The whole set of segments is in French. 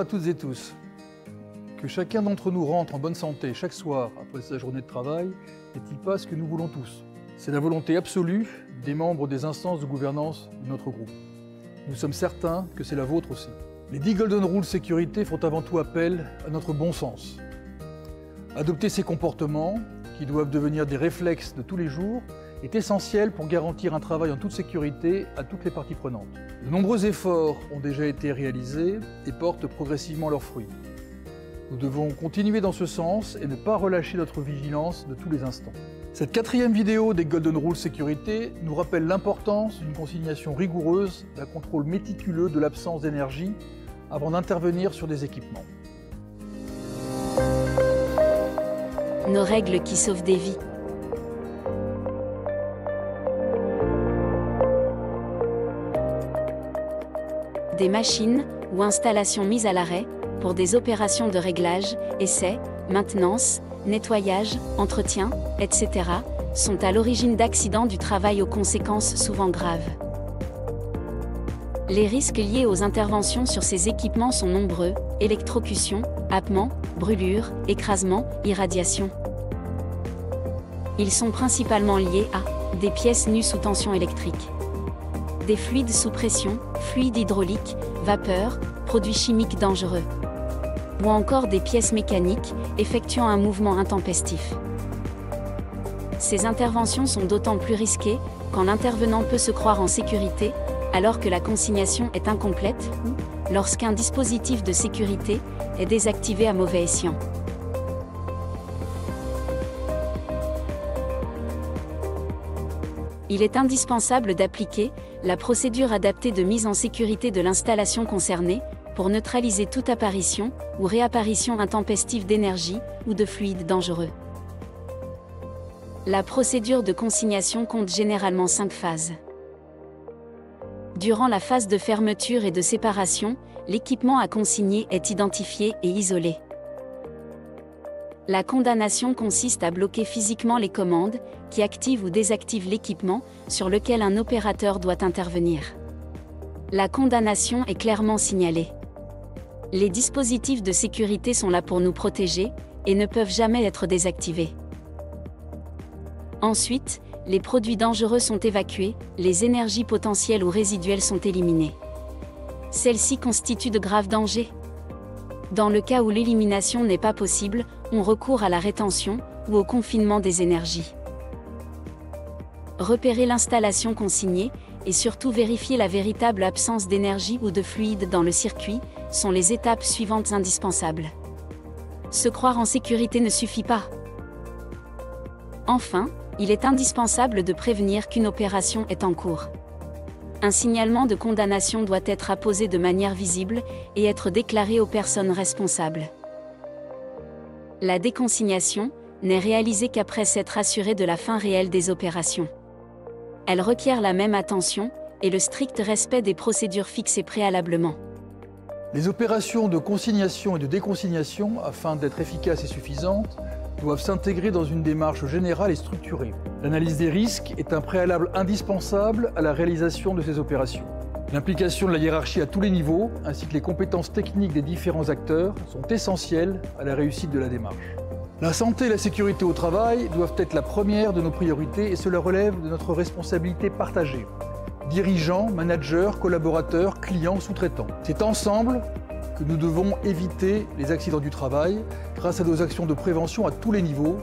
toutes et tous. Que chacun d'entre nous rentre en bonne santé chaque soir après sa journée de travail n'est-il pas ce que nous voulons tous? C'est la volonté absolue des membres des instances de gouvernance de notre groupe. Nous sommes certains que c'est la vôtre aussi. Les 10 Golden Rules sécurité font avant tout appel à notre bon sens. Adopter ces comportements, qui doivent devenir des réflexes de tous les jours, est essentiel pour garantir un travail en toute sécurité à toutes les parties prenantes. De nombreux efforts ont déjà été réalisés et portent progressivement leurs fruits. Nous devons continuer dans ce sens et ne pas relâcher notre vigilance de tous les instants. Cette 4e vidéo des Golden Rules sécurité nous rappelle l'importance d'une consignation rigoureuse, d'un contrôle méticuleux de l'absence d'énergie avant d'intervenir sur des équipements. Nos règles qui sauvent des vies. Des machines ou installations mises à l'arrêt pour des opérations de réglage, essai, maintenance, nettoyage, entretien, etc. sont à l'origine d'accidents du travail aux conséquences souvent graves. Les risques liés aux interventions sur ces équipements sont nombreux: électrocution, happement, brûlure, écrasement, irradiation. Ils sont principalement liés à des pièces nues sous tension électrique, des fluides sous pression, fluides hydrauliques, vapeur, produits chimiques dangereux, ou encore des pièces mécaniques effectuant un mouvement intempestif. Ces interventions sont d'autant plus risquées quand l'intervenant peut se croire en sécurité, alors que la consignation est incomplète ou lorsqu'un dispositif de sécurité est désactivé à mauvais escient. Il est indispensable d'appliquer la procédure adaptée de mise en sécurité de l'installation concernée pour neutraliser toute apparition ou réapparition intempestive d'énergie ou de fluides dangereux. La procédure de consignation compte généralement 5 phases. Durant la phase de fermeture et de séparation, l'équipement à consigner est identifié et isolé. La condamnation consiste à bloquer physiquement les commandes qui activent ou désactivent l'équipement sur lequel un opérateur doit intervenir. La condamnation est clairement signalée. Les dispositifs de sécurité sont là pour nous protéger et ne peuvent jamais être désactivés. Ensuite, les produits dangereux sont évacués, les énergies potentielles ou résiduelles sont éliminées. Celles-ci constituent de graves dangers. Dans le cas où l'élimination n'est pas possible, on recourt à la rétention ou au confinement des énergies. Repérer l'installation consignée et surtout vérifier la véritable absence d'énergie ou de fluide dans le circuit sont les étapes suivantes indispensables. Se croire en sécurité ne suffit pas. Enfin, il est indispensable de prévenir qu'une opération est en cours. Un signalement de condamnation doit être apposé de manière visible et être déclaré aux personnes responsables. La déconsignation n'est réalisée qu'après s'être assuré de la fin réelle des opérations. Elle requiert la même attention et le strict respect des procédures fixées préalablement. Les opérations de consignation et de déconsignation, afin d'être efficaces et suffisantes, doivent s'intégrer dans une démarche générale et structurée. L'analyse des risques est un préalable indispensable à la réalisation de ces opérations. L'implication de la hiérarchie à tous les niveaux, ainsi que les compétences techniques des différents acteurs, sont essentielles à la réussite de la démarche. La santé et la sécurité au travail doivent être la première de nos priorités et cela relève de notre responsabilité partagée. Dirigeants, managers, collaborateurs, clients, sous-traitants. C'est ensemble que nous devons éviter les accidents du travail grâce à nos actions de prévention à tous les niveaux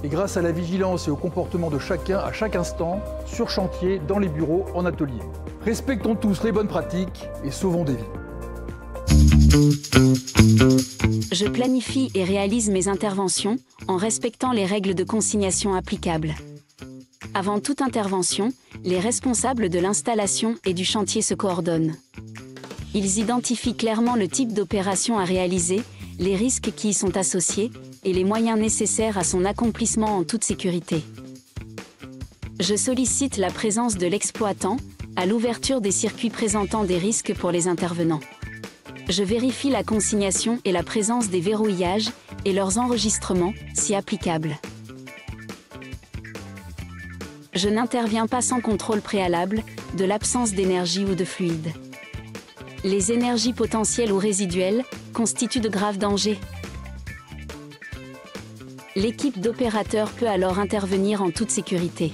et grâce à la vigilance et au comportement de chacun à chaque instant, sur chantier, dans les bureaux, en atelier. Respectons tous les bonnes pratiques et sauvons des vies. Je planifie et réalise mes interventions en respectant les règles de consignation applicables. Avant toute intervention, les responsables de l'installation et du chantier se coordonnent. Ils identifient clairement le type d'opération à réaliser, les risques qui y sont associés et les moyens nécessaires à son accomplissement en toute sécurité. Je sollicite la présence de l'exploitant à l'ouverture des circuits présentant des risques pour les intervenants. Je vérifie la consignation et la présence des verrouillages et leurs enregistrements, si applicable. Je n'interviens pas sans contrôle préalable de l'absence d'énergie ou de fluide. Les énergies potentielles ou résiduelles constituent de graves dangers. L'équipe d'opérateurs peut alors intervenir en toute sécurité.